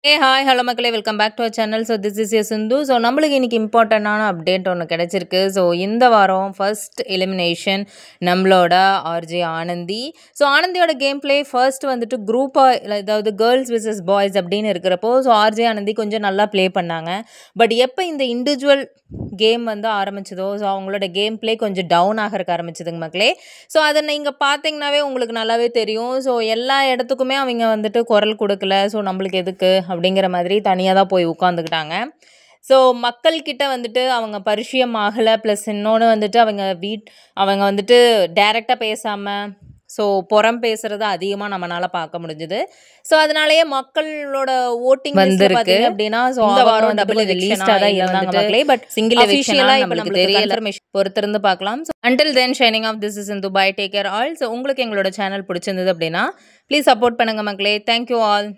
Hey, hi, hello மக்களே welcome back to our channel. So this is a Sindhu. So நம்மளுக்கு இன்னைக்கு இம்பார்ட்டண்டான update ஒன்று கிடச்சிருக்கு. ஸோ இந்த வாரம் ஃபர்ஸ்ட் எலிமினேஷன் நம்மளோட ஆர்ஜே ஆனந்தி. ஸோ ஆனந்தியோட கேம் பிளே ஃபர்ஸ்ட் வந்துட்டு குரூப்பாக அதாவது கேர்ள்ஸ் விசஸ் பாய்ஸ் அப்படின்னு இருக்கிறப்போ ஸோ ஆர்ஜே ஆனந்தி கொஞ்சம் நல்லா ப்ளே பண்ணாங்க. பட் எப்போ இந்த இண்டிவிஜுவல் கேம் வந்து ஆரம்பிச்சதோ ஸோ அவங்களோட கேம் பிளே கொஞ்சம் டவுன் ஆகிறதுக்கு ஆரம்பிச்சதுங்க மக்களே. ஸோ அதை நீங்கள் பார்த்தீங்கன்னாவே உங்களுக்கு நல்லாவே தெரியும். ஸோ எல்லா இடத்துக்குமே அவங்க வந்துட்டு குரல் கொடுக்கல. ஸோ நம்மளுக்கு எதுக்கு அப்படிங்கிற மாதிரி தனியாக தான் போய் உட்காந்துக்கிட்டாங்க. ஸோ மக்கள்கிட்ட வந்துட்டு அவங்க பரிச்சயம் ஆகலை. ப்ளஸ் இன்னொன்று வந்துட்டு அவங்க வந்துட்டு டைரெக்டாக பேசாமல் ஸோ புறம் பேசுறது அதிகமாக நம்மளால பார்க்க முடிஞ்சுது. ஸோ அதனாலேயே மக்களோட ஓட்டிங் வந்திருக்கு அப்படின்னா ஸோ இந்த வாரம் டபுள் எவிக்ஷனாக தான் இருந்தாங்க மக்களே. பட் சிங்கிள் எவிக்ஷனாக இப்போ நம்மளுக்கு தெரியல. பொறுத்திருந்து பார்க்கலாம். So until then signing off this is in Dubai. Take care all. So உங்களுக்கு எங்களோட சேனல் பிடிச்சிருந்தது அப்படின்னா ப்ளீஸ் சப்போர்ட் பண்ணுங்கள் மக்களே. Thank you all.